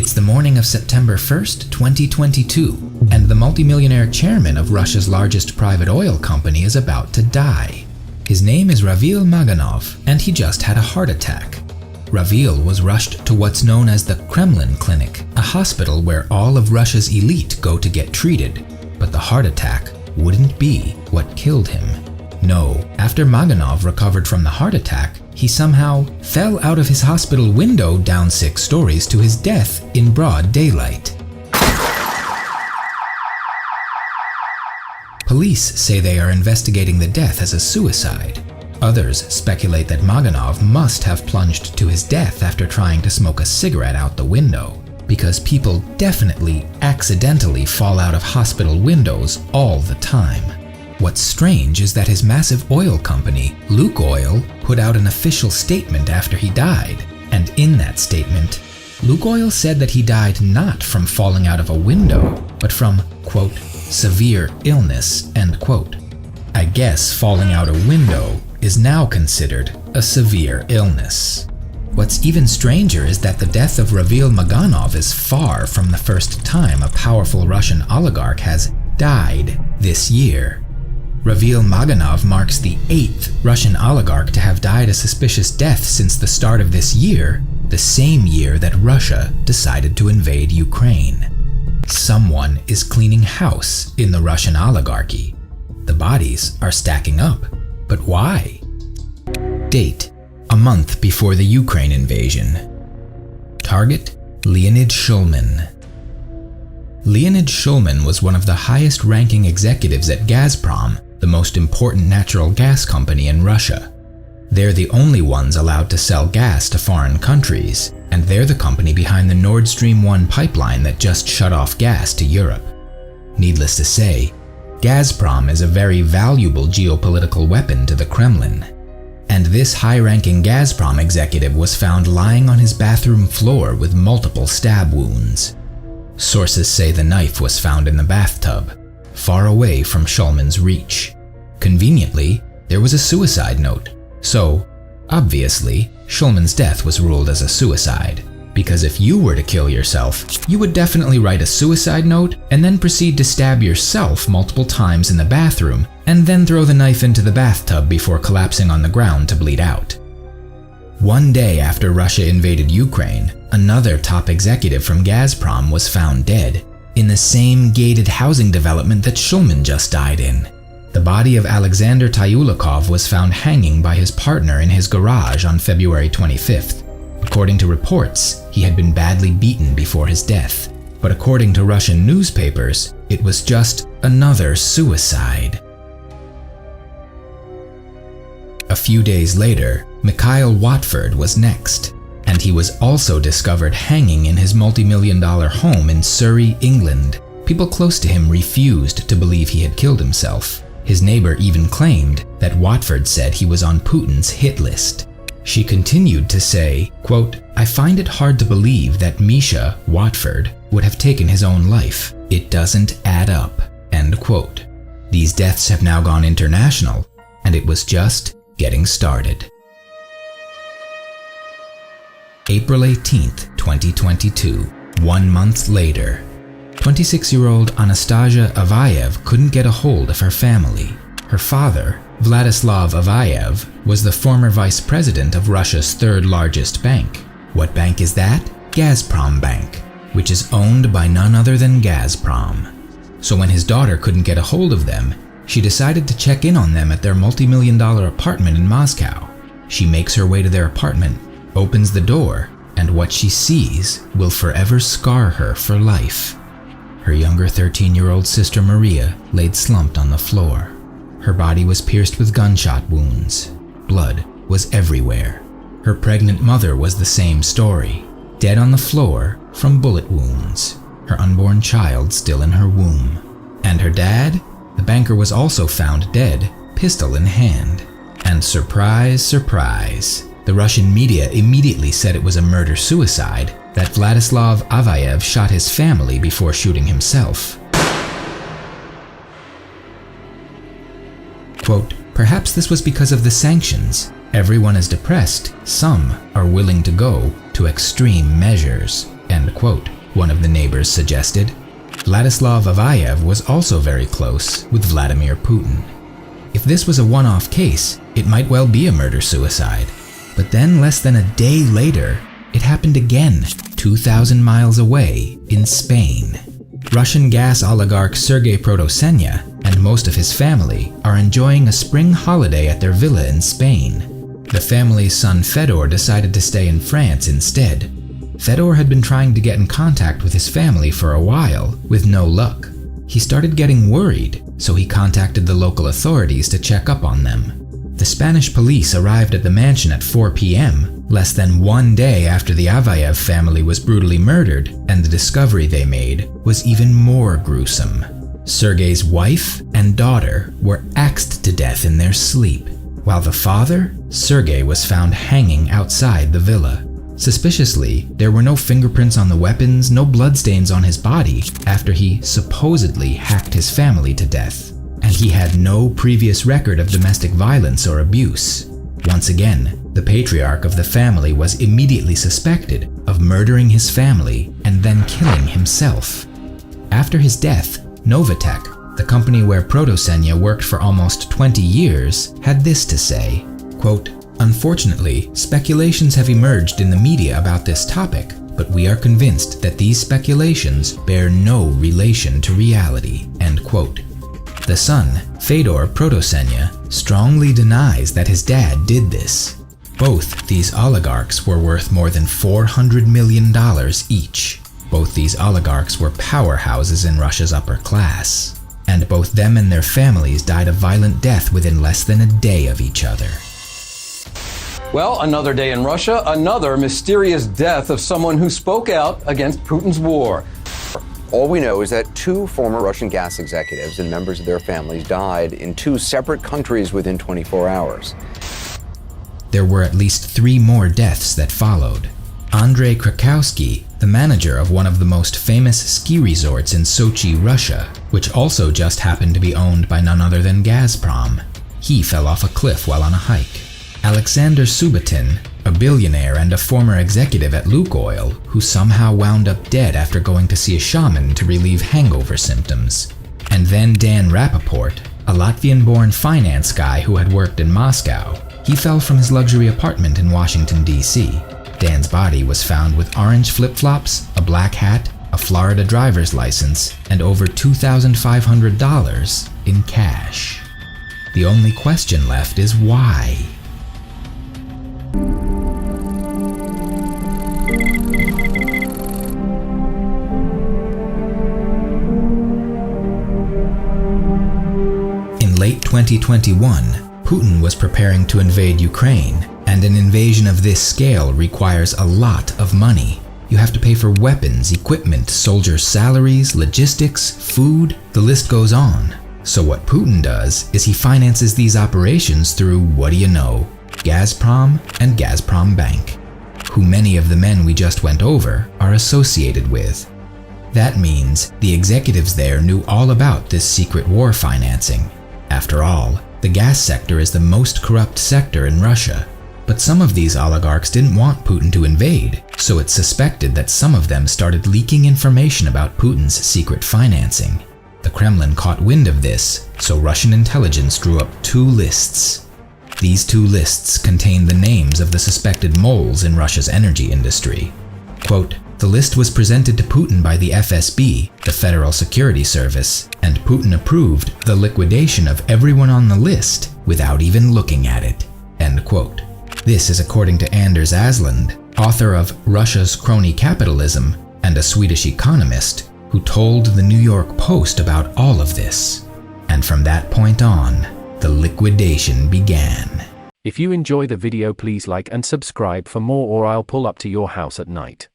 It's the morning of September 1st, 2022, and the multimillionaire chairman of Russia's largest private oil company is about to die. His name is Ravil Maganov, and he just had a heart attack. Ravil was rushed to what's known as the Kremlin Clinic, a hospital where all of Russia's elite go to get treated. But the heart attack wouldn't be what killed him. No, after Maganov recovered from the heart attack, he somehow fell out of his hospital window down 6 stories to his death in broad daylight. Police say they are investigating the death as a suicide. Others speculate that Maganov must have plunged to his death after trying to smoke a cigarette out the window, because people definitely accidentally fall out of hospital windows all the time. What's strange is that his massive oil company, Lukoil, put out an official statement after he died, and in that statement, Lukoil said that he died not from falling out of a window, but from, quote, severe illness, end quote. I guess falling out a window is now considered a severe illness. What's even stranger is that the death of Ravil Maganov is far from the first time a powerful Russian oligarch has died this year. Ravil Maganov marks the 8th Russian oligarch to have died a suspicious death since the start of this year, the same year that Russia decided to invade Ukraine. Someone is cleaning house in the Russian oligarchy. The bodies are stacking up, but why? Date: a month before the Ukraine invasion. Target: Leonid Shulman. Leonid Shulman was one of the highest-ranking executives at Gazprom, the most important natural gas company in Russia. They're the only ones allowed to sell gas to foreign countries, and they're the company behind the Nord Stream 1 pipeline that just shut off gas to Europe. Needless to say, Gazprom is a very valuable geopolitical weapon to the Kremlin. And this high-ranking Gazprom executive was found lying on his bathroom floor with multiple stab wounds. Sources say the knife was found in the bathtub, far away from Shulman's reach. Conveniently, there was a suicide note, so, obviously, Shulman's death was ruled as a suicide, because if you were to kill yourself, you would definitely write a suicide note and then proceed to stab yourself multiple times in the bathroom, and then throw the knife into the bathtub before collapsing on the ground to bleed out. One day after Russia invaded Ukraine, another top executive from Gazprom was found dead, in the same gated housing development that Shulman just died in. The body of Alexander Tyulikov was found hanging by his partner in his garage on February 25th. According to reports, he had been badly beaten before his death, but according to Russian newspapers, it was just another suicide. A few days later, Mikhail Watford was next, and he was also discovered hanging in his multi-million-dollar home in Surrey, England. People close to him refused to believe he had killed himself. His neighbor even claimed that Watford said he was on Putin's hit list. She continued to say, quote, "I find it hard to believe that Misha, Watford, would have taken his own life. It doesn't add up," end quote. These deaths have now gone international, and it was just getting started. April 18th, 2022, 1 month later. 26-year-old Anastasia Avayev couldn't get a hold of her family. Her father, Vladislav Avayev, was the former vice president of Russia's 3rd largest bank. What bank is that? Gazprom Bank, which is owned by none other than Gazprom. So when his daughter couldn't get a hold of them, she decided to check in on them at their multi-million-dollar apartment in Moscow. She makes her way to their apartment, opens the door, and what she sees will forever scar her for life. Her younger 13-year-old sister Maria laid slumped on the floor. Her body was pierced with gunshot wounds. Blood was everywhere. Her pregnant mother was the same story, dead on the floor from bullet wounds, her unborn child still in her womb. And her dad? The banker was also found dead, pistol in hand. And surprise, surprise, the Russian media immediately said it was a murder-suicide, that Vladislav Avayev shot his family before shooting himself. Quote, "Perhaps this was because of the sanctions. Everyone is depressed. Some are willing to go to extreme measures," end quote, one of the neighbors suggested. Vladislav Avayev was also very close with Vladimir Putin. If this was a one-off case, it might well be a murder-suicide. But then less than a day later, it happened again, 2,000 miles away in Spain. Russian gas oligarch Sergei Protosenya and most of his family are enjoying a spring holiday at their villa in Spain. The family's son Fedor decided to stay in France instead. Fedor had been trying to get in contact with his family for a while, with no luck. He started getting worried, so he contacted the local authorities to check up on them. The Spanish police arrived at the mansion at 4 p.m., less than 1 day after the Avayev family was brutally murdered, and the discovery they made was even more gruesome. Sergei's wife and daughter were axed to death in their sleep, while the father, Sergei, was found hanging outside the villa. Suspiciously, there were no fingerprints on the weapons, no bloodstains on his body after he supposedly hacked his family to death. And he had no previous record of domestic violence or abuse. Once again, the patriarch of the family was immediately suspected of murdering his family and then killing himself. After his death, Novatek, the company where Protosenya worked for almost 20 years, had this to say, quote, "Unfortunately, speculations have emerged in the media about this topic, but we are convinced that these speculations bear no relation to reality," end quote. The son, Fedor Protosenya, strongly denies that his dad did this. Both these oligarchs were worth more than $400 million each. Both these oligarchs were powerhouses in Russia's upper class. And both them and their families died a violent death within less than a day of each other. Well, another day in Russia, another mysterious death of someone who spoke out against Putin's war. All we know is that 2 former Russian gas executives and members of their families died in 2 separate countries within 24 hours. There were at least 3 more deaths that followed. Andrei Krakowski, the manager of one of the most famous ski resorts in Sochi, Russia, which also just happened to be owned by none other than Gazprom. He fell off a cliff while on a hike. Alexander Subotin, a billionaire and a former executive at Lukoil, who somehow wound up dead after going to see a shaman to relieve hangover symptoms. And then Dan Rappaport, a Latvian-born finance guy who had worked in Moscow. He fell from his luxury apartment in Washington, D.C. Dan's body was found with orange flip-flops, a black hat, a Florida driver's license, and over $2,500 in cash. The only question left is why? In late 2021, Putin was preparing to invade Ukraine, and an invasion of this scale requires a lot of money. You have to pay for weapons, equipment, soldiers' salaries, logistics, food, the list goes on. So what Putin does is he finances these operations through, what do you know, Gazprom and Gazprom Bank, who many of the men we just went over are associated with. That means the executives there knew all about this secret war financing. After all, the gas sector is the most corrupt sector in Russia. But some of these oligarchs didn't want Putin to invade, so it's suspected that some of them started leaking information about Putin's secret financing. The Kremlin caught wind of this, so Russian intelligence drew up 2 lists. These 2 lists contain the names of the suspected moles in Russia's energy industry. Quote, "The list was presented to Putin by the FSB, the Federal Security Service, and Putin approved the liquidation of everyone on the list without even looking at it." End quote. This is according to Anders Aslund, author of Russia's Crony Capitalism and a Swedish economist, who told the New York Post about all of this. And from that point on, the liquidation began. If you enjoy the video, please like and subscribe for more, or I'll pull up to your house at night.